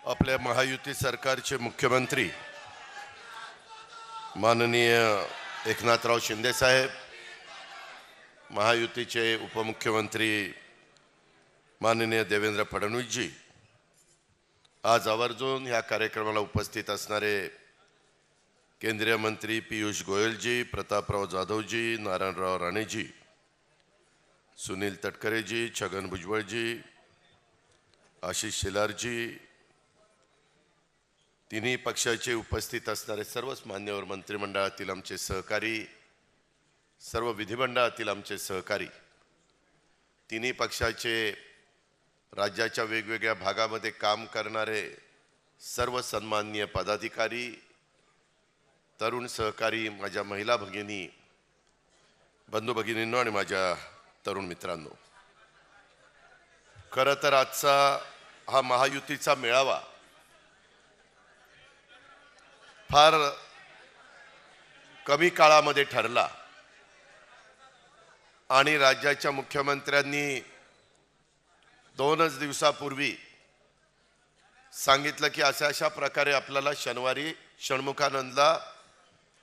आपल्या महायुती सरकारचे मुख्यमंत्री माननीय एकनाथराव शिंदे साहेब, महायुतीचे उपमुख्यमंत्री माननीय देवेंद्र फडणवीस जी, आज आवर्जून या कार्यक्रमाला उपस्थित असणारे केंद्रीय मंत्री पीयूष गोयल जी, प्रतापराव जाधव जी, नारायणराव राणे जी, सुनील तटकरे जी, छगन भुजबळ जी, आशिष शेलार जी, तिन्ही पक्षाचे उपस्थित असणारे सर्वच मान्यवर मंत्रिमंडळातील आमचे सहकारी, सर्व विधिमंडळातील आमचे सहकारी, तिन्ही पक्षाचे राज्याच्या वेगवेगळ्या भागामध्ये काम करणारे सर्व सन्माननीय पदाधिकारी, तरुण सहकारी, माझ्या महिला भगिनी, बंधू भगिनींनो आणि माझ्या तरुण मित्रांनो, खरं तर आजचा हा महायुतीचा मेळावा फार कमी काळामध्ये ठरला आणि राज्याच्या मुख्यमंत्र्यांनी 2च दिवसापूर्वी सांगितलं की अशा प्रकारे आपल्याला शनिवारी षण्मुखानंदला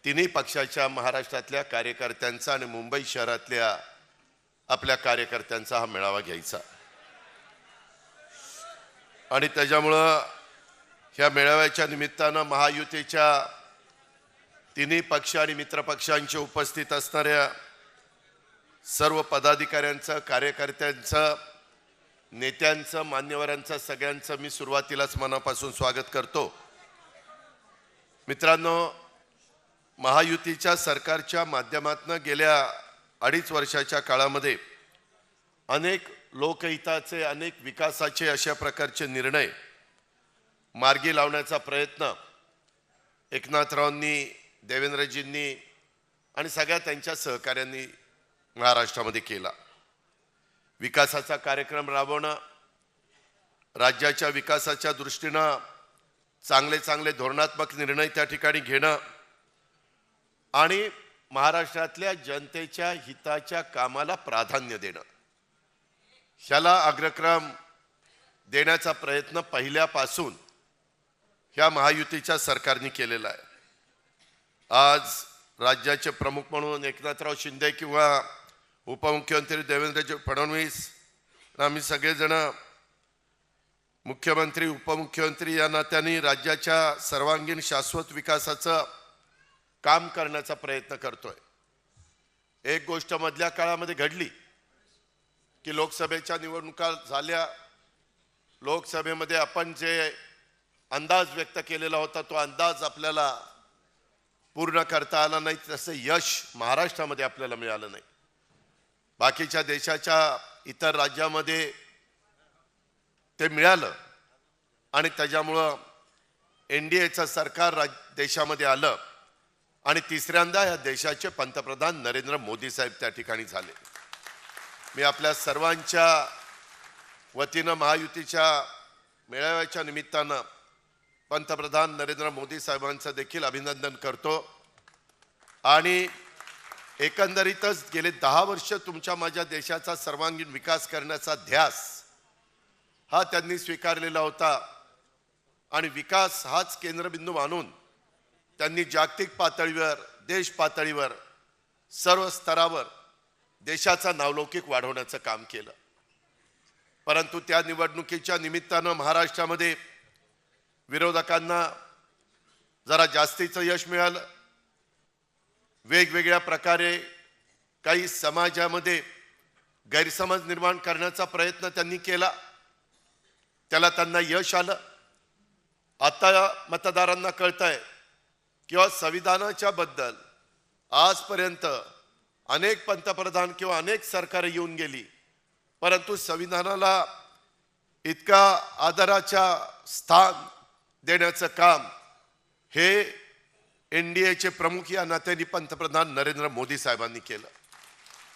तिन्ही पक्षाच्या महाराष्ट्रातल्या कार्यकर्त्यांचा आणि मुंबई शहरातल्या आपल्या कार्यकर्त्यांचा हा मेळावा घ्यायचा आणि त्याच्यामुळं ह्या मेळाव्याच्या निमित्तानं महायुतीच्या तिन्ही पक्ष आणि मित्रपक्षांचे उपस्थित असणाऱ्या सर्व पदाधिकाऱ्यांचं, कार्यकर्त्यांचं, नेत्यांचं, मान्यवरांचं, सगळ्यांचं मी सुरुवातीलाच मनापासून स्वागत करतो. मित्रांनो, महायुतीच्या सरकारच्या माध्यमातून गेल्या 2.5 वर्षाच्या काळामध्ये अनेक लोकहिताचे, अनेक विकासाचे अशा प्रकारचे निर्णय मार्गी लावण्याचा प्रयत्न एकनाथरावांनी, देवेंद्रजींनी आणि सगळ्या त्यांच्या सहकाऱ्यांनी महाराष्ट्रामध्ये केला. विकासाचा कार्यक्रम राबवणं, राज्याच्या विकासाच्या दृष्टीनं चांगले धोरणात्मक निर्णय त्या ठिकाणी घेणं आणि महाराष्ट्रातल्या जनतेच्या हिताच्या कामाला प्राधान्य देणं, ह्याला अग्रक्रम देण्याचा प्रयत्न पहिल्यापासून ह्या महायुतीच्या सरकारने केलेला आहे. आज राज्याचे प्रमुख म्हणून एकनाथराव शिंदे किंवा उपमुख्यमंत्री देवेंद्र फडणवीस, आम्ही सगळेजण मुख्यमंत्री, उपमुख्यमंत्री या नात्याने राज्याच्या सर्वांगीण शाश्वत विकासाचं काम करण्याचा प्रयत्न करतोय. एक गोष्ट मधल्या काळामध्ये घडली की लोकसभेच्या निवडणुका झाल्या. लोकसभेमध्ये आपण जे अंदाज व्यक्त केलेला होता तो अंदाज आपल्याला पूर्ण करता आला नाही, तसं यश महाराष्ट्रामध्ये आपल्याला मिळालं नाही. बाकीच्या देशाच्या इतर राज्यामध्ये ते मिळालं आणि त्याच्यामुळं NDAचं सरकार देशामध्ये आलं आणि तिसऱ्यांदा या देशाचे पंतप्रधान नरेंद्र मोदी साहेब त्या ठिकाणी झाले. मी आपल्या सर्वांच्या वतीनं महायुतीच्या मेळाव्याच्या निमित्तानं पंतप्रधान नरेंद्र मोदी साहेबांचं देखील अभिनंदन करतो आणि एकंदरीतच गेले 10 वर्ष तुमच्या माझ्या देशाचा सर्वांगीण विकास करण्याचा ध्यास हा त्यांनी स्वीकारलेला होता आणि विकास हाच केंद्रबिंदू मानून त्यांनी जागतिक पातळीवर, देश पातळीवर, सर्व स्तरावर देशाचा नावलौकिक वाढवण्याचं काम केलं. परंतु त्या निवडणुकीच्या निमित्तानं महाराष्ट्रामध्ये विरोधकांना जरा जास्तीचं यश मिळालं. वेगवेगळ्या प्रकारे काही समाजामध्ये गैरसमज निर्माण करण्याचा प्रयत्न त्यांनी केला, त्याला त्यांना यश आलं. आता मतदारांना कळतंय किंवा संविधानाच्या बद्दल आजपर्यंत अनेक पंतप्रधान किंवा अनेक सरकार येऊन गेली, परंतु संविधानाला इतका आदराच्या स्थान देण्याचं काम हे NDAचे प्रमुख या नात्याने पंतप्रधान नरेंद्र मोदी साहेबांनी केलं.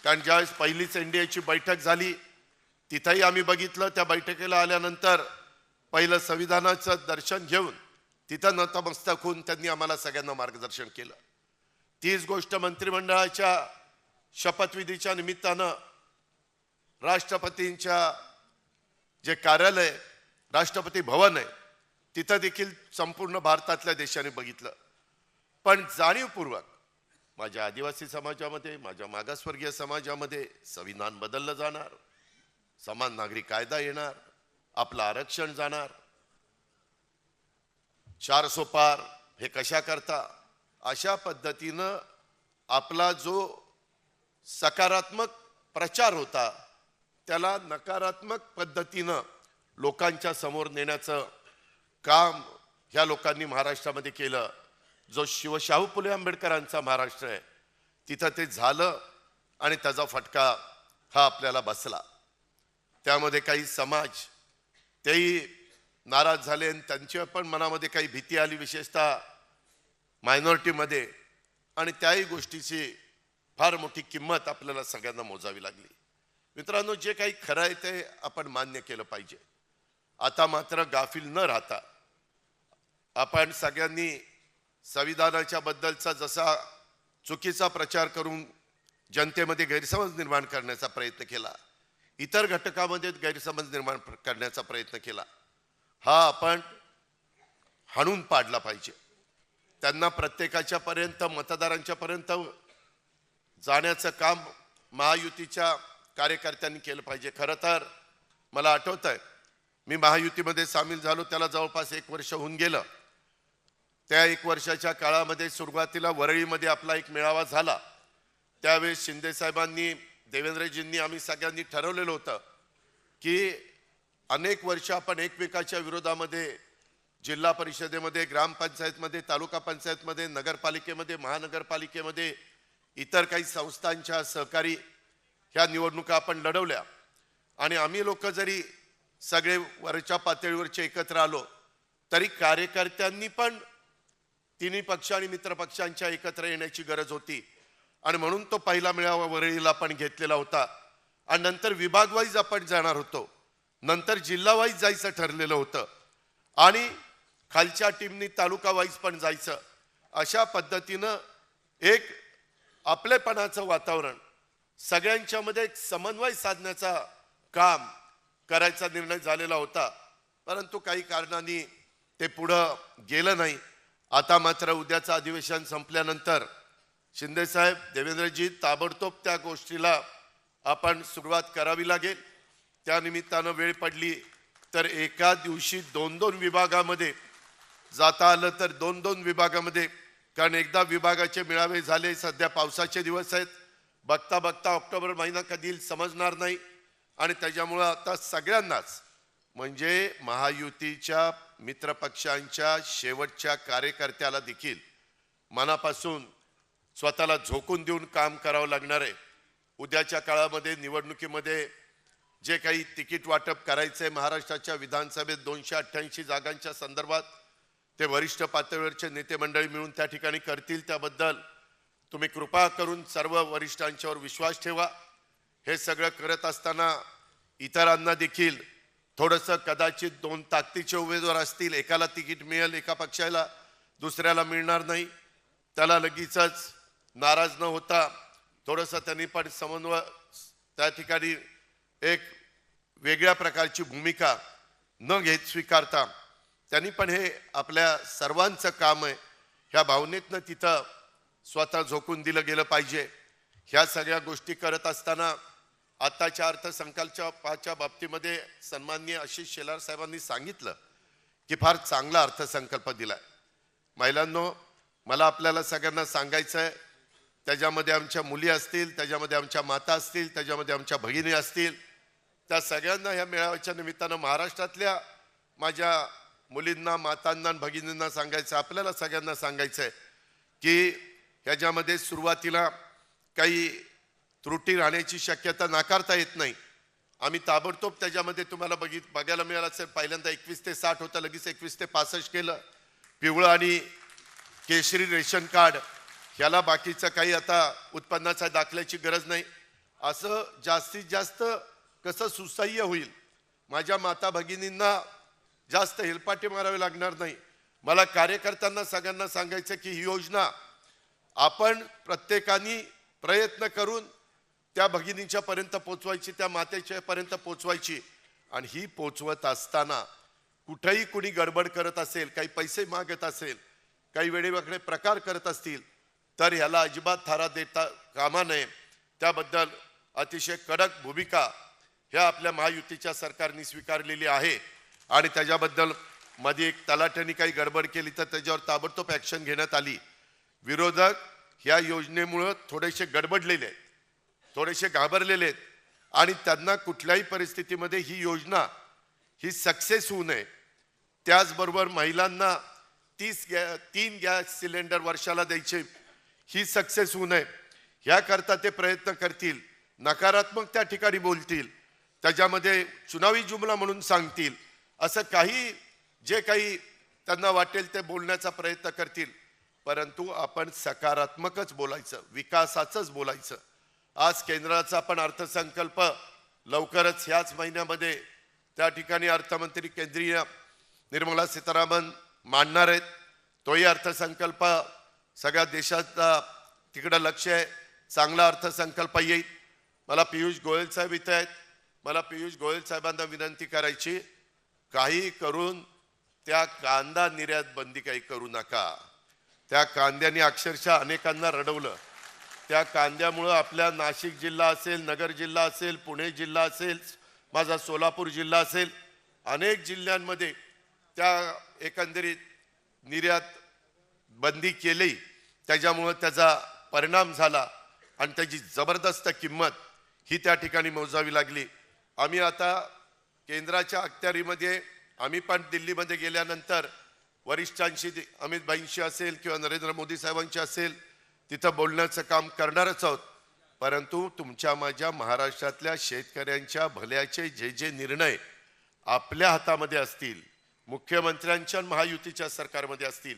कारण ज्यावेळेस पहिलीच NDAची बैठक झाली तिथंही आम्ही बघितलं, त्या बैठकीला आल्यानंतर पहिलं संविधानाचं दर्शन घेऊन तिथं नतमस्तक होऊन त्यांनी आम्हाला सगळ्यांना मार्गदर्शन केलं. तीच गोष्ट मंत्रिमंडळाच्या शपथविधीच्या निमित्तानं राष्ट्रपतींच्या जे कार्यालय राष्ट्रपती भवन आहे तिथं देखील संपूर्ण भारतातल्या देशाने बघितलं. पण जाणीवपूर्वक माझ्या आदिवासी समाजामध्ये, माझ्या मागासवर्गीय समाजामध्ये संविधान बदललं जाणार, समान नागरी कायदा येणार, आपलं आरक्षण जाणार, 400 पार हे कशा करता, अशा पद्धतीनं आपला जो सकारात्मक प्रचार होता त्याला नकारात्मक पद्धतीनं लोकांच्या समोर नेण्याचं काम ह्या लोकांनी महाराष्ट्रामध्ये केलं. जो शिवशाहू फुले आंबेडकरांचा महाराष्ट्र आहे तिथं ते झालं आणि त्याचा फटका हा आपल्याला बसला. त्यामध्ये काही समाज तेही नाराज झाले आणि त्यांच्या पण मनामध्ये काही भीती आली, विशेषतः मायनॉरिटीमध्ये, आणि त्याही गोष्टीची फार मोठी किंमत आपल्याला सगळ्यांना मोजावी लागली. मित्रांनो, जे काही खरं आहे ते आपण मान्य केलं पाहिजे. आता मात्र गाफील न राहता आपण सगळ्यांनी संविधानाच्या बद्दलचा जसा चुकीचा प्रचार करून जनतेमध्ये गैरसमज निर्माण करण्याचा प्रयत्न केला, इतर घटकामध्ये गैरसमज निर्माण करण्याचा प्रयत्न केला, हा आपण हाणून पाडला पाहिजे. त्यांना प्रत्येकाच्या पर्यंत, मतदारांच्या पर्यंत जाण्याचं काम महायुतीच्या कार्यकर्त्यांनी केलं पाहिजे. खरं तर मला आठवतंय, मी महायुतीमध्ये सामील झालो त्याला जवळपास 1 वर्ष होऊन गेलं. त्या 1 वर्षाच्या काळामध्ये सुरुवातीला वरळीमध्ये आपला एक मेळावा झाला. त्यावेळेस शिंदे साहेबांनी, देवेंद्रजींनी, आम्ही सगळ्यांनी ठरवलेलं होतं की अनेक वर्ष आपण एकमेकाच्या विरोधामध्ये जिल्हा परिषदेमध्ये, ग्रामपंचायतमध्ये, तालुका पंचायतमध्ये, नगरपालिकेमध्ये, महानगरपालिकेमध्ये, इतर काही संस्थांच्या सहकारी ह्या निवडणुका आपण लढवल्या. आणि आम्ही लोक जरी सगळे वरच्या पातळीवरचे एकत्र आलो तरी कार्यकर्त्यांनी पण तिन्ही पक्ष आणि मित्र पक्षांच्या एकत्र येण्याची गरज होती. आणि म्हणून तो पहिला मेळावा वरळीला आपण घेतलेला होता. आणि नंतर विभाग वाईज आपण जाणार होतो, नंतर जिल्हा वाईज जायचं ठरलेलं होतं, आणि खालच्या टीमनी तालुका वाईज पण जायचं. अशा पद्धतीनं एक आपलेपणाचं वातावरण, सगळ्यांच्यामध्ये एक समन्वय साधण्याचा काम करायचा निर्णय झालेला होता. परंतु काही कारणांनी ते पुढं गेलं नाही. आता मात्र उद्याचं अधिवेशन संपल्यानंतर शिंदे साहेब, देवेंद्रजी, ताबडतोब त्या गोष्टीला आपण सुरुवात करावी लागेल. त्यानिमित्तानं वेळ पडली तर एका दिवशी 2-2 विभागामध्ये जाता आलं तर 2-2 विभागामध्ये, कारण एकदा विभागाचे मेळावे झाले. सध्या पावसाचे दिवस आहेत, बघता बघता ऑक्टोबर महिना कधी येईल समजणार नाही. आणि त्याच्यामुळं आता सगळ्यांनाच, म्हणजे महायुतीच्या मित्रपक्षांच्या शेवटच्या कार्यकर्त्याला देखील मनापासून स्वतःला झोकून देऊन काम करावं लागणार आहे. उद्याच्या काळामध्ये निवडणुकीमध्ये जे काही तिकीट वाटप करायचंय महाराष्ट्राच्या विधानसभेत 288 जागांच्या संदर्भात, ते वरिष्ठ पातळीवरचे नेते मंडळी मिळून त्या ठिकाणी करतील. त्याबद्दल तुम्ही कृपा करून सर्व वरिष्ठांच्यावर विश्वास ठेवा. हे सगळं करत असताना इतरांना देखील थोडंसं, कदाचित 2 ताकदीचे उमेदवार असतील, एकाला तिकीट मिळेल एका पक्षाला, दुसऱ्याला मिळणार नाही, त्याला लगेचच नाराज न होता थोडंसं त्यांनी पण समन्वय, त्या ठिकाणी एक वेगळ्या प्रकारची भूमिका न घेत स्वीकारता त्यांनी पण हे आपल्या सर्वांचं काम आहे ह्या भावनेतनं तिथं स्वतः झोकून दिलं गेलं पाहिजे. ह्या सगळ्या गोष्टी करत असताना आताच्या अर्थसंकल्पाच्या बाबतीमध्ये सन्माननीय आशिष शेलार साहेबांनी सांगितलं की फार चांगला अर्थसंकल्प दिलाय. महिलांनो, मला आपल्याला सगळ्यांना सांगायचं आहे, त्याच्यामध्ये आमच्या मुली असतील, त्याच्यामध्ये आमच्या माता असतील, त्याच्यामध्ये आमच्या भगिनी असतील, त्या सगळ्यांना ह्या मेळाव्याच्या निमित्तानं महाराष्ट्रातल्या माझ्या मुलींना, मातांना, भगिनींना सांगायचं, आपल्याला सगळ्यांना सांगायचं आहे की ह्याच्यामध्ये सुरुवातीला काही त्रुटी राहण्याची शक्यता नाकारता येत नाही. आम्ही ताबडतोब त्याच्यामध्ये तुम्हाला बघायला मिळालं असेल, पहिल्यांदा 21 ते 60 होतं, लगेच 21 ते 65 केलं. पिवळं आणि केशरी रेशन कार्ड, ह्याला बाकीचं काही आता उत्पन्नाच्या दाखल्याची गरज नाही. असं जास्तीत जास्त कसं सुसह्य होईल, माझ्या माता भगिनींना जास्त हेलपाटे मारावे लागणार नाही. मला कार्यकर्त्यांना सगळ्यांना सांगायचं की ही योजना आपण प्रत्येकाने प्रयत्न करून त्या भगिनींच्या पर्यंत पोचवायची, त्या मातेच्या पर्यंत पोचवायची. आणि ही पोचवत असताना कुठेही कुणी गडबड करत असेल, काही पैसे मागत असेल, काही वेगवेगळे प्रकार करत असतील तर ह्याला अजिबात थारा देता कामा नये. त्याबद्दल अतिशय कडक भूमिका ह्या आपल्या महायुतीच्या सरकारने स्वीकारलेली आहे. आणि त्याच्याबद्दल मध्ये एक तलाठ्यांनी काही गडबड केली तर त्याच्यावर ताबडतोब ॲक्शन घेण्यात आली. विरोधक ह्या योजनेमुळं थोडेसे गडबडलेले आहेत, थोडेसे घाबरलेले आहेत आणि त्यांना कुठल्याही परिस्थितीमध्ये ही योजना ही सक्सेस होऊ नये. त्याचबरोबर महिलांना 3 गॅस सिलेंडर वर्षाला द्यायचे ही सक्सेस होऊ नये ह्याकरता ते प्रयत्न करतील. नकारात्मक त्या ठिकाणी बोलतील, त्याच्यामध्ये चुनावी जुमला म्हणून सांगतील, असं काही जे काही त्यांना वाटेल ते बोलण्याचा प्रयत्न करतील. परंतु आपण सकारात्मकच बोलायचं, विकासाचंच बोलायचं. आज केंद्राचा पण अर्थसंकल्प लवकरच ह्याच महिन्यामध्ये त्या ठिकाणी अर्थमंत्री केंद्रीय निर्मला सीतारामन मांडणार आहेत. तोही अर्थसंकल्प सगळ्या देशाचा तिकडं लक्ष आहे, चांगला अर्थसंकल्प येईल. मला पियुष गोयल साहेब इथे आहेत. मला पियुष गोयल साहेबांना विनंती करायची, काही करून त्या कांदा निर्यात बंदी काही करू नका. त्या कांद्याने अक्षरशः अनेकांना रडवलं. त्या कांद्यामुळं आपल्या नाशिक जिल्हा असेल, नगर जिल्हा असेल, पुणे जिल्हा असेल, माझा सोलापूर जिल्हा असेल, अनेक जिल्ह्यांमध्ये त्या एकंदरीत निर्यात बंदी केली. त्याच्यामुळं त्याचा परिणाम झाला आणि त्याची जबरदस्त किंमत ही त्या ठिकाणी मोजावी लागली. आम्ही आता केंद्राच्या अखत्यारीमध्ये आम्ही पण दिल्लीमध्ये गेल्यानंतर वरिष्ठांशी, अमित भाईंशी असेल किंवा नरेंद्र मोदी साहेबांशी असेल, तिथं बोलण्याचं काम करणारच आहोत. परंतु तुमच्या माझ्या महाराष्ट्रातल्या शेतकऱ्यांच्या भल्याचे जे जे निर्णय आपल्या हातामध्ये असतील, मुख्यमंत्र्यांच्या महायुतीच्या सरकारमध्ये असतील,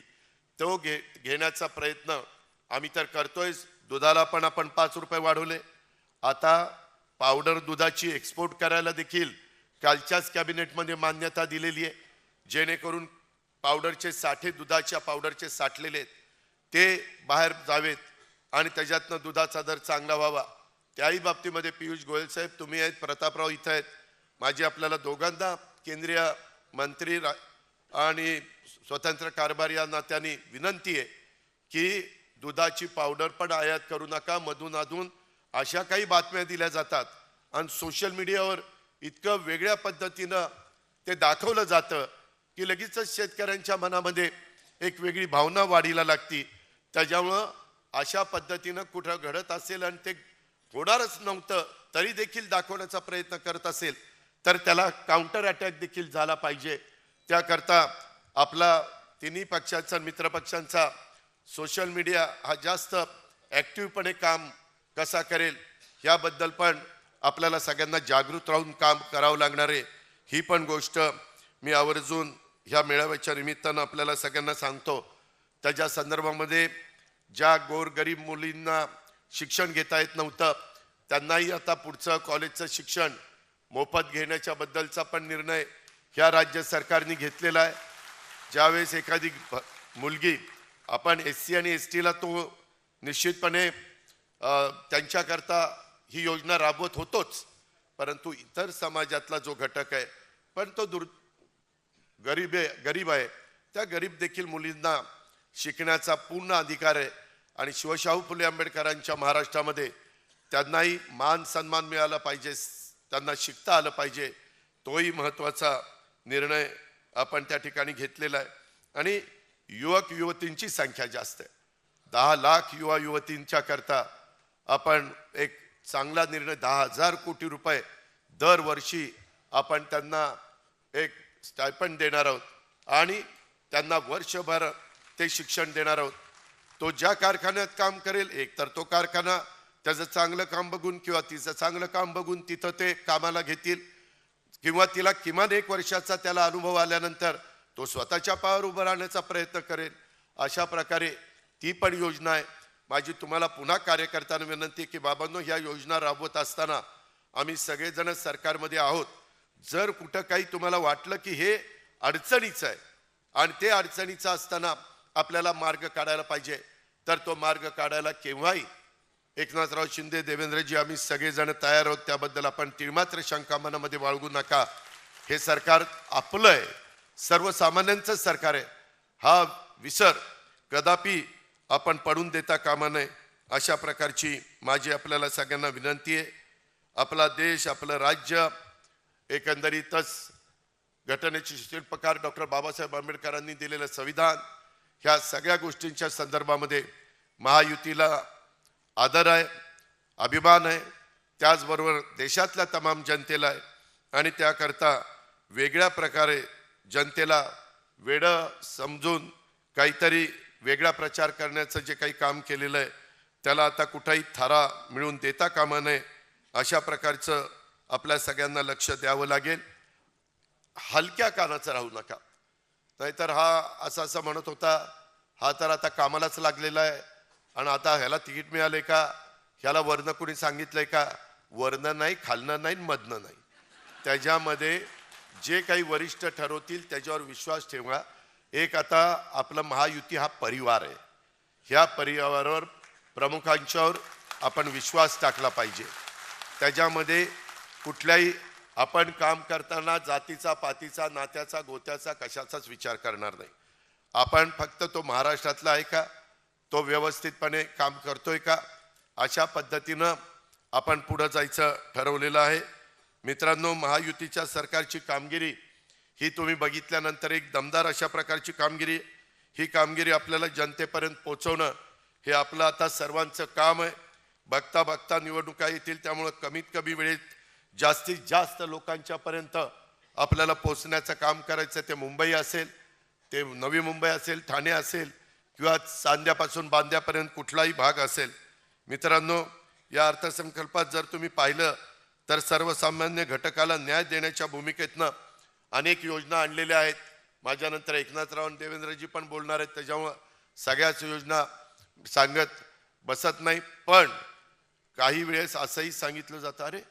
तो घेण्याचा प्रयत्न आम्ही तर करतोय. दुधाला पण आपण 5 रुपये वाढवले. आता पावडर दुधाची एक्सपोर्ट करायला देखील कालच्याच कॅबिनेटमध्ये मान्यता दिलेली आहे, जेणेकरून पावडरचे साठे, दुधाच्या पावडरचे साठलेले आहेत ते बाहेर जावेत आणि त्याच्यातनं दुधाचा दर चांगला व्हावा. त्याही बाबतीमध्ये पियुष गोयल साहेब तुम्ही आहेत, प्रतापराव इथं आहेत, माझी आपल्याला दोघांना केंद्रीय मंत्री आणि स्वतंत्र कारभार या नात्याने विनंती आहे की दुधाची पावडर पण आयात करू नका. मधून अधून अशा काही बातम्या दिल्या जातात आणि सोशल मीडियावर इतकं वेगळ्या पद्धतीनं ते दाखवलं जातं की लगेचच शेतकऱ्यांच्या मनामध्ये एक वेगळी भावना वाढीला लागती. त्याच्यामुळं अशा पद्धतीनं कुठं घडत असेल आणि ते होणारच नव्हतं तरी देखील दाखवण्याचा प्रयत्न करत असेल तर त्याला काउंटर अटॅक देखील झाला पाहिजे. त्याकरता आपला तिन्ही पक्षांचा, मित्रपक्षांचा सोशल मीडिया हा जास्त ॲक्टिव्हपणे काम कसा करेल याबद्दल पण आपल्याला सगळ्यांना जागृत राहून काम करावं लागणार आहे. ही पण गोष्ट मी आवर्जून ह्या मेळाव्याच्या निमित्तानं आपल्याला सगळ्यांना सांगतो. त्याच्या संदर्भामध्ये ज्या गोरगरीब मुलींना शिक्षण घेता येत नव्हतं त्यांनाही आता पुढचं कॉलेजचं शिक्षण मोफत घेण्याच्या बद्दलचा पण निर्णय ह्या राज्य सरकारने घेतलेला आहे. ज्यावेळेस एखादी मुलगी, आपण SC आणि STला तो निश्चितपणे त्यांच्याकरता ही योजना राबवत होतोच, परंतु इतर समाजातला जो घटक आहे पण तो गरीब आहे, त्या गरीब देखील मुलींना शिकण्याचा पूर्ण अधिकार आहे. आणि शिवशाहू फुले आंबेडकरांच्या महाराष्ट्रामध्ये त्यांनाही मान सन्मान मिळाला पाहिजे, त्यांना शिकता आलं पाहिजे. तोही महत्त्वाचा निर्णय आपण त्या ठिकाणी घेतलेला आहे. आणि युवक युवतींची संख्या जास्त आहे. 10 लाख युवा युवतींच्या करता आपण एक चांगला निर्णय, 10,000 कोटी रुपये दरवर्षी आपण त्यांना एक स्टायपंड देणार आहोत आणि त्यांना वर्षभर ते शिक्षण देणार आहोत. तो ज्या कारखान्यात काम करेल, एक तर तो कारखाना त्याचं चांगलं काम बघून किंवा तिचं चांगलं काम बघून तिथं ते कामाला घेतील, किंवा तिला किमान 1 वर्षाचा त्याला अनुभव आल्यानंतर तो स्वतःच्या पायावर उभं राहण्याचा प्रयत्न करेल. अशा प्रकारे ती पण योजना आहे. माझी तुम्हाला पुन्हा कार्यकर्त्यांना विनंती आहे की बाबांनो, ह्या योजना राबवत असताना आम्ही सगळेजण सरकारमध्ये आहोत. जर कुठं काही तुम्हाला वाटलं की हे अडचणीचं आहे आणि ते अडचणीचं असताना आपल्याला मार्ग काढायला पाहिजे, तर तो मार्ग काढायला केव्हाही एकनाथराव शिंदे, देवेंद्रजी, आम्ही सगळेजण तयार आहोत. त्याबद्दल आपण तिळमात्र शंका मनामध्ये बाळगू नका. हे सरकार आपलं आहे सर्वसामान्यांचं सरकार आहे, हा विसर कदापि आपण पडून देता कामा नये, अशा प्रकारची माझी आपल्याला सगळ्यांना विनंती आहे. आपला देश, आपलं राज्य, एकंदरीतच घटनेचे शिल्पकार डॉक्टर बाबासाहेब आंबेडकरांनी दिलेलं संविधान, ह्या सगळ्या गोष्टींच्या संदर्भामध्ये महायुतीला आदर आहे, अभिमान आहे. त्याचबरोबर देशातल्या तमाम जनतेला आहे आणि त्याकरता वेगळ्या प्रकारे जनतेला वेडं समजून काहीतरी वेगळा प्रचार करण्याचं जे काही काम केलेलं आहे त्याला आता कुठेही थारा मिळून देता कामा नये, अशा प्रकारचं आपल्या सगळ्यांना लक्ष द्यावं लागेल. हलक्या कानाचं राहू नका, नाहीतर हा असं म्हणत होता, हा तर आता कामालाच लागलेला आहे आणि आता ह्याला तिकीट मिळाले का, ह्याला वरनं कोणी सांगितलंय का? वरनं नाही, खालनं नाही, मधनं नाही. त्याच्यामध्ये जे काही वरिष्ठ ठरवतील त्याच्यावर विश्वास ठेवा. एक आता आपलं महायुती हा परिवार आहे, ह्या परिवारावर प्रमुखांच्यावर आपण विश्वास टाकला पाहिजे. त्याच्यामध्ये कुठल्याही आपण काम करताना जातीचा, पातीचा, नात्याचा, गोत्याचा कशाचाच विचार करणार नाही. आपण फक्त तो महाराष्ट्रातला आहे का, तो व्यवस्थितपणे काम करतोय का, अशा पद्धतीनं आपण पुढे जायचं ठरवलेलं आहे. मित्रांनो, महायुतीच्या सरकारची कामगिरी ही तुम्ही बघितल्यानंतर एक दमदार अशा प्रकारची कामगिरी, ही कामगिरी आपल्याला जनतेपर्यंत पोहोचवणं हे आपलं आता सर्वांचं काम आहे. बघता बघता निवडणुका येतील, त्यामुळे कमीत कमी वेळेत जास्तीत जास्त लोकांच्या पर्यंत आपल्याला पोहोचण्याचं काम करायचं. ते मुंबई असेल, ते नवी मुंबई असेल, ठाणे असेल किंवा चांद्यापासून बांद्यापर्यंत कुठलाही भाग असेल. मित्रांनो, या अर्थसंकल्पात जर तुम्ही पाहिलं तर सर्वसामान्य घटकाला न्याय देण्याच्या भूमिकेतनं अनेक योजना आणलेल्या आहेत. माझ्यानंतर एकनाथराव आणि देवेंद्रजी पण बोलणार आहेत, त्याच्यामुळं सगळ्याच योजना सांगत बसत नाही. पण काही वेळेस असंही सांगितलं जातं, अरे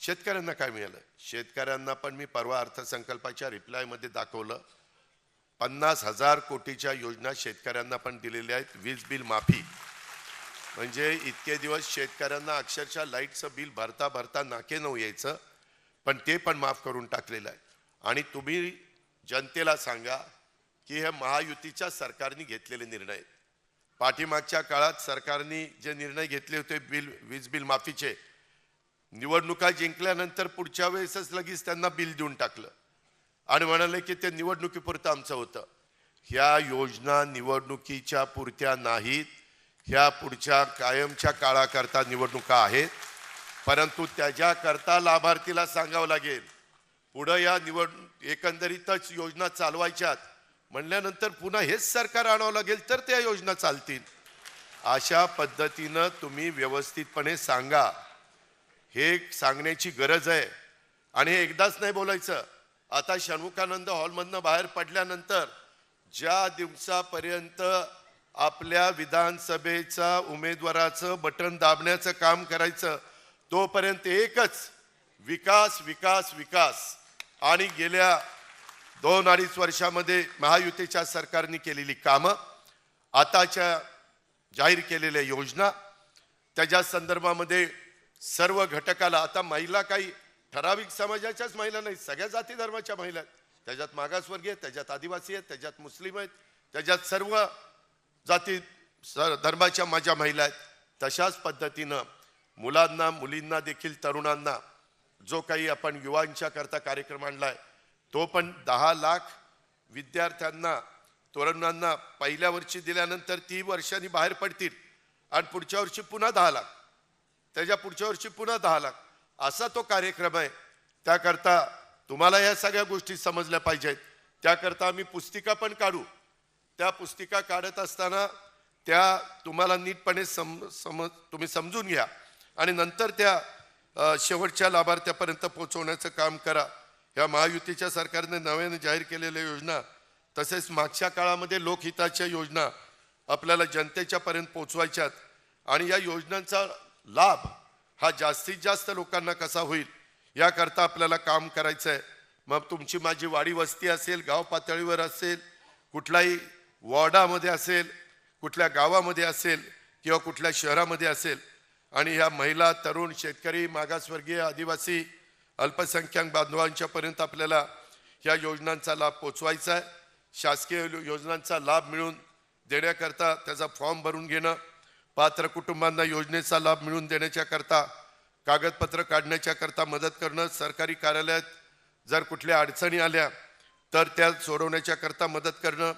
शेतकऱ्यांना काय मिळालं? शेतकऱ्यांना पण मी परवा अर्थसंकल्पाच्या रिप्लायमध्ये दाखवलं, 50,000 कोटीच्या योजना शेतकऱ्यांना पण दिलेल्या आहेत. वीज बिल माफी, म्हणजे इतके दिवस शेतकऱ्यांना अक्षरशः लाईटचं बिल भरता भरता नाके नऊ यायचं, पण ते पण माफ करून टाकलेलं आहे. आणि तुम्ही जनतेला सांगा की हे महायुतीच्या सरकारने घेतलेले निर्णय आहेत. पाठीमागच्या काळात सरकारने जे निर्णय घेतले होते वीज बिल माफीचे, निवडणुका जिंकल्यानंतर पुढच्या वेळेसच लगेच त्यांना बिल देऊन टाकलं आणि म्हणाले की ते निवडणुकीपुरतं आमचं होतं. ह्या योजना निवडणुकीच्या पुरत्या नाहीत, ह्या पुढच्या कायमच्या काळाकरता निवडणुका आहेत. परंतु त्याच्याकरता लाभार्थीला सांगावं लागेल, पुढं या एकंदरीतच योजना चालवायच्यात म्हणल्यानंतर पुन्हा हेच सरकार आणावं लागेल तर त्या योजना चालतील. अशा पद्धतीनं तुम्ही व्यवस्थितपणे सांगा, हे सांगण्याची गरज आहे. आणि हे एकदाच नाही बोलायचं. आता षण्मुखानंद हॉलमधनं बाहेर पडल्यानंतर ज्या दिवसापर्यंत आपल्या विधानसभेचा उमेदवाराचं बटन दाबण्याचं काम करायचं, तोपर्यंत एकच विकास विकास विकास. आणि गेल्या 2-2.5 वर्षामध्ये महायुतीच्या सरकारने केलेली कामं, आताच्या जाहीर केलेल्या योजना, त्याच्या संदर्भामध्ये सर्व घटकाला, आता महिला काही ठराविक समाजाच्याच महिला नाही, सगळ्या जाती धर्माच्या महिला आहेत. त्याच्यात मागासवर्गीय, त्याच्यात आदिवासी आहेत, त्याच्यात मुस्लिम आहेत, त्याच्यात सर्व जाती धर्माच्या माझ्या महिला आहेत. तशाच पद्धतीनं मुलांना, मुलींना देखील, तरुणांना जो काही आपण युवांच्या करता कार्यक्रम आणलाय, तो पण 10 लाख विद्यार्थ्यांना, तरुणांना पहिल्या वर्षी दिल्यानंतर 3 वर्षांनी बाहेर पडतील आणि पुढच्या वर्षी पुन्हा 10 लाख, त्याच्या पुढच्या वर्षी पुन्हा 10 लाख, असा तो कार्यक्रम आहे. त्याकरता तुम्हाला या सगळ्या गोष्टी समजल्या पाहिजेत. त्याकरता आम्ही पुस्तिका पण काढू. त्या पुस्तिका काढत असताना त्या तुम्हाला नीटपणे तुम्ही समजून घ्या आणि नंतर त्या शेवटच्या लाभार्थ्यापर्यंत पोहोचवण्याचं काम करा. या महायुतीच्या सरकारने नव्याने जाहीर केलेल्या योजना, तसेच मागच्या काळामध्ये लोकहिताच्या योजना आपल्याला जनतेच्या पर्यंत पोहोचवायच्यात आणि या योजनांचा लाभ हा जास्तीत जास्त लोकांना कसा होईल याकरता आपल्याला काम करायचं आहे. मग तुमची माझी वाडी वस्ती असेल, गाव पातळीवर असेल, कुठल्याही वॉर्डामध्ये असेल, कुठल्या गावामध्ये असेल किंवा कुठल्या शहरामध्ये असेल, आणि ह्या महिला, तरुण, शेतकरी, मागासवर्गीय, आदिवासी, अल्पसंख्याक बांधवांच्या पर्यंत आपल्याला ह्या योजनांचा लाभ पोचवायचा आहे। शासकीय योजनांचा लाभ मिळवून देण्याकरता त्याचा फॉर्म भरून घेणं, पात्र कुटुंबांना योजनेचा लाभ मिळवून देण्याच्या करता कागदपत्र काढण्याच्या करता मदत करणं, सरकारी कार्यालयात जर कुठल्या अडचणी आल्या तर त्या सोडवण्याच्या करता मदत करणं,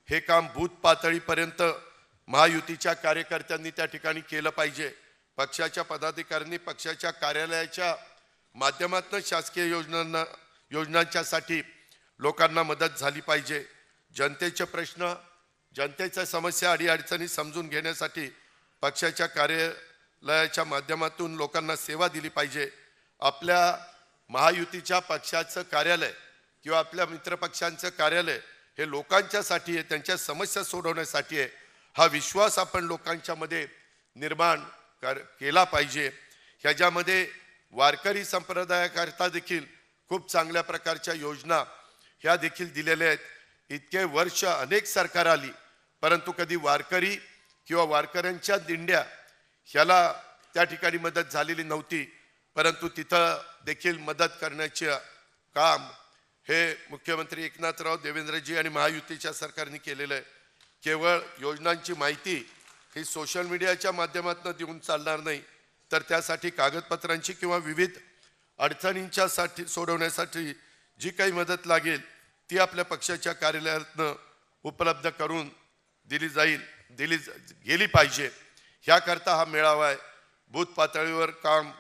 हे काम बूथ पातळीपर्यंत महायुतीच्या कार्यकर्त्यांनी त्या ठिकाणी केलं पाहिजे। पक्षाच्या पदाधिकाऱ्यांनी पक्षाच्या कार्यालयाच्या माध्यमातून शासकीय योजनांच्यासाठी लोकांना मदत झाली पाहिजे। जनतेचे प्रश्न, जनतेच्या समस्या अडीअडचणी समजून घेण्यासाठी पक्षाच्या कार्यालयाच्या माध्यमातून लोकांना सेवा दिली पाहिजे। आपल्या महायुतीच्या पक्षाचं कार्यालय किंवा आपल्या मित्रपक्षांचं कार्यालय हे लोकांच्यासाठी आहे, त्यांच्या समस्या सोडवण्यासाठी आहे। हा विश्वास आपण लोकांच्या मध्ये निर्माण केला पाहिजे। ह्याच्यामध्ये वारकरी संप्रदायाकरता देखील खूप चांगल्या प्रकारच्या योजना ह्या देखील दिलेल्या आहेत। इतके वर्ष अनेक सरकार आली परंतु कधी वारकरी किंवा वारकऱ्यांच्या दिंड्या ह्याला त्या ठिकाणी मदत झालेली नव्हती, परंतु तिथं देखील मदत करण्याचे काम हे मुख्यमंत्री एकनाथराव देवेंद्रजी आणि महायुतीच्या सरकारने केलेलं आहे। केवळ योजनांची माहिती ही सोशल मीडियाच्या माध्यमातून देऊन चालणार नाही, तर त्यासाठी कागदपत्रांची किंवा विविध अडचणींच्या सोडवण्यासाठी जी काही मदत लागेल ती आपल्या पक्षाच्या कार्यालयातून उपलब्ध करून दिली गेली पाहिजे। ह्याकरता हा मेळावा आहे। बूथ पातळीवर काम,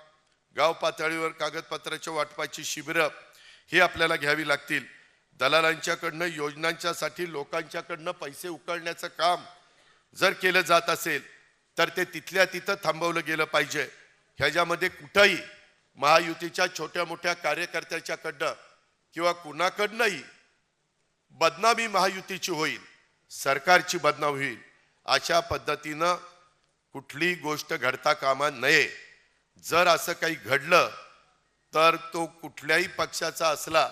गाव पातळीवर कागदपत्राच्या वाटपाची शिबिरं ही आपल्याला घ्यावी लागतील। दलालांच्याकडनं योजनांच्यासाठी लोकांच्याकडनं पैसे उकळण्याचं काम जर केलं जात असेल तर ते तिथल्या तिथं थांबवलं गेलं पाहिजे। ह्याच्यामध्ये कुठंही महायुतीच्या छोट्या मोठ्या कार्यकर्त्याच्याकडनं किंवा कुणाकडनंही बदनामी महायुतीची होईल, सरकारची बदनामी होईल, अशा पद्धतीनं कुठली गोष्ट घडता कामा नये। जर असं काही घडलं तर तो कुठल्याही पक्षाचा असला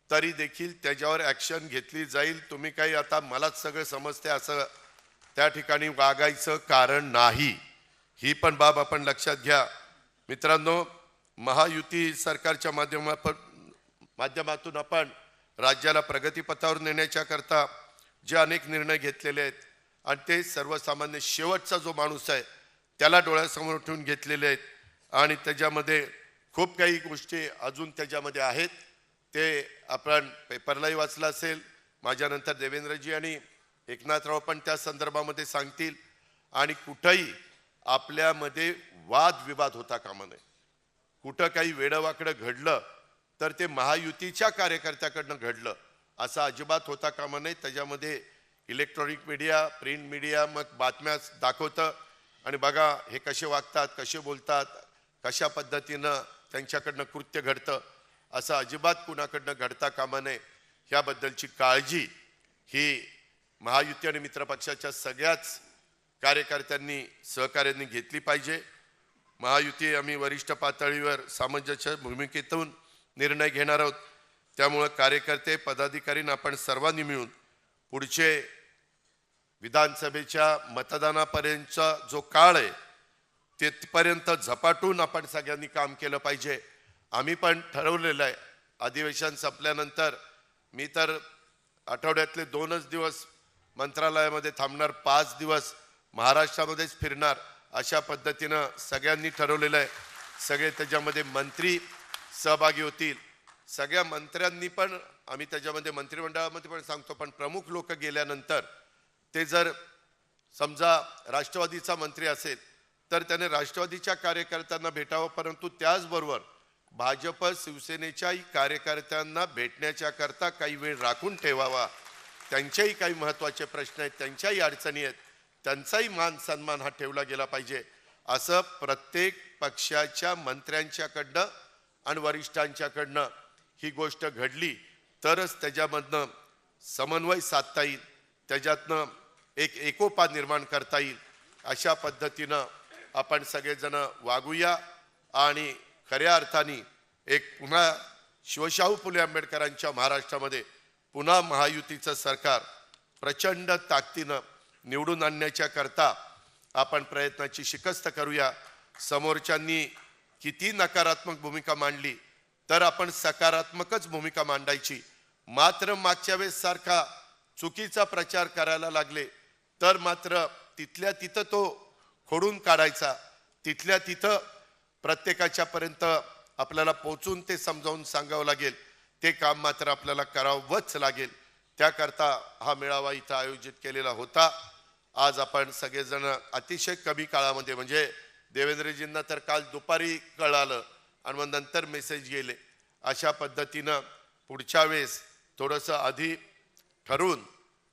तरी देखील त्याच्यावर ॲक्शन घेतली जाईल। तुम्ही काही आता मलाच सगळं समजते असं त्या ठिकाणी वागायचं कारण नाही, ही पण बाब आपण लक्षात घ्या। मित्रांनो, महायुती सरकारच्या माध्यमातून आपण राज्याला प्रगतीपथावर नेण्याच्या करता जे अनेक निर्णय घेतलेले आहेत आणि ते सर्वसामान्य शेवटचा जो माणूस आहे त्याला डोळ्यासमोर ठेवून घेतलेले आहेत आणि त्याच्यामध्ये खूप काही गोष्टी अजून त्याच्यामध्ये आहेत। ते आपण पेपरलाही वाचलं असेल, माझ्यानंतर देवेंद्रजी आणि एकनाथराव पण त्या संदर्भामध्ये सांगतील। आणि कुठंही आपल्यामध्ये वादविवाद होता कामा नये। कुठं काही वेडवाकडं घडलं तर ते महायुतीच्या कार्यकर्त्याकडनं घडलं असं अजिबात होता कामा नये। त्याच्यामध्ये इलेक्ट्रॉनिक मीडिया, प्रिंट मीडिया मग बातम्या दाखवतं आणि बघा हे कसे वागतात, कसे बोलतात, कशा पद्धतीनं त्यांच्याकडनं कृत्य घडतं, असं अजिबात कुणाकडनं घडता कामा नये। ह्याबद्दलची काळजी ही महायुती आणि मित्रपक्षाच्या सगळ्याच कार्यकर्त्यांनी सहकार्यांनी घेतली पाहिजे। महायुती आम्ही वरिष्ठ पातळीवर सामंजस्य भूमिकेतून निर्णय घेणार आहोत, त्यामुळे कार्यकर्ते पदाधिकारी आपण सर्वांनी मिळून पुढचे विधानसभेच्या मतदानापर्यंतचा जो काळ आहे तिथपर्यंत झपाटून आपण सगळ्यांनी काम केलं पाहिजे। आम्ही पण ठरवलेलं आहे, अधिवेशन संपल्यानंतर मी तर आठवड्यातले 2च दिवस मंत्रालयामध्ये थांबणार, 5 दिवस महाराष्ट्रामध्येच फिरणार, अशा पद्धतीनं सगळ्यांनी ठरवलेलं आहे। सगळे त्याच्यामध्ये मंत्री सहभागी होतील। सगळ्या मंत्र्यांनी पण आम्ही त्याच्यामध्ये मंत्रिमंडळामध्ये पण सांगतो, पण प्रमुख लोक गेल्यानंतर ते जर समजा राष्ट्रवादीचा मंत्री असेल तर त्याने राष्ट्रवादीच्या कार्यकर्त्यांना भेटावं, परंतु त्याचबरोबर भाजप शिवसेनेच्याही कार्यकर्त्यांना भेटण्याच्या करता काही वेळ राखून ठेवावा। त्यांच्याही काही महत्त्वाचे प्रश्न आहेत, त्यांच्याही अडचणी आहेत, त्यांचाही मान सन्मान हा ठेवला गेला पाहिजे। असं प्रत्येक पक्षाच्या मंत्र्यांच्याकडनं आणि वरिष्ठांच्याकडनं ही गोष्ट घडली तरच त्याच्यामधनं समन्वय साधता येईल, त्याच्यातनं एक एकोपा निर्माण करता येईल। अशा पद्धतीनं आपण सगळेजण वागूया आणि खऱ्या अर्थाने एक पुन्हा शिवशाहू फुले आंबेडकरांच्या महाराष्ट्रामध्ये पुन्हा महायुतीचं सरकार प्रचंड ताकदीनं निवडून आणण्याच्या करता आपण प्रयत्नाची शिकस्त करूया। समोरच्यांनी किती नकारात्मक भूमिका मांडली तर आपण सकारात्मकच भूमिका मांडायची मात्र मागच्या वेळेस सारखा चुकीचा प्रचार करायला लागले तर मात्र तिथल्या तिथं तो खोडून काढायचा, तिथल्या तिथं प्रत्येकाच्या पर्यंत आपल्याला पोचून ते समजावून सांगावं लागेल, ते काम मात्र आपल्याला करावंच लागेल. त्याकरता हा मेळावा इथं आयोजित केलेला होता. आज आपण सगळेजण अतिशय कमी काळामध्ये, म्हणजे देवेंद्रजींना तर काल दुपारी कळालं आणि मग नंतर मेसेज गेले, अशा पद्धतीनं पुढच्या वेळेस थोडंसं आधी ठरवून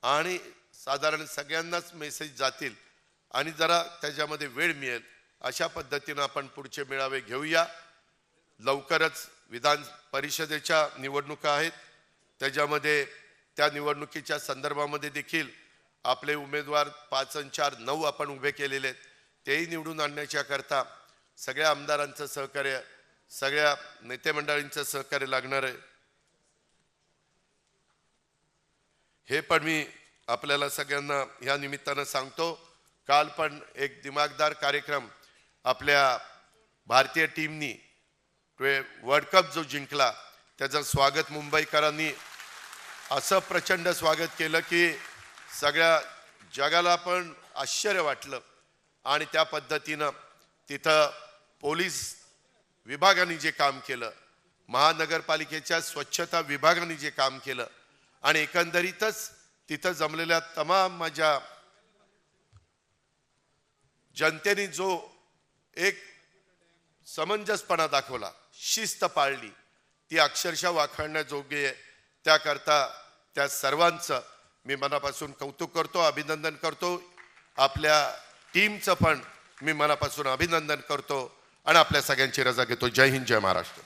आणि साधारण सगळ्यांनाच मेसेज जातील आणि जरा त्याच्यामध्ये वेळ मिळेल अशा पद्धतीनं आपण पुढचे मेळावे घेऊया. लवकरच विधान परिषदेच्या निवडणुका आहेत, त्याच्यामध्ये त्या निवडणुकीच्या संदर्भामध्ये देखील आपले उमेदवार 5 आणि 4 9 आपण उभे केलेले आहेत, तेही निवडून आणण्याच्या करता सगळ्या आमदारांचं सहकार्य, सगळ्या नेते मंडळींचं सहकार्य लागणार आहे. हे पण मी आपल्याला सगळ्यांना ह्या निमित्तानं सांगतो. काल पण एक दिमागदार कार्यक्रम आपल्या भारतीय टीमनी वर्ल्ड कप जो जिंकला त्याचं स्वागत मुंबईकरांनी असं प्रचंड स्वागत केलं की सगळ्या जगाला पण आश्चर्य वाटलं. आणि त्या पद्धतीनं तिथं पोलीस विभागाने जे काम केलं, महानगरपालिकेच्या स्वच्छता विभागाने जे काम केलं आणि एकंदरीतच तिथं जमलेल्या तमाम माझ्या जनतेने जो एक समंजसपणा दाखवला, शिस्त पाळली, ती अक्षरशः वाखाणण्याजोगी आहे. त्याकरता त्या सर्वांचं मी मनापासून कौतुक करतो, अभिनंदन करतो. आपल्या टीमचं पण मी मनापासून अभिनंदन करतो आणि आपल्या सगळ्यांची रजा घेतो. जय हिंद, जय महाराष्ट्र.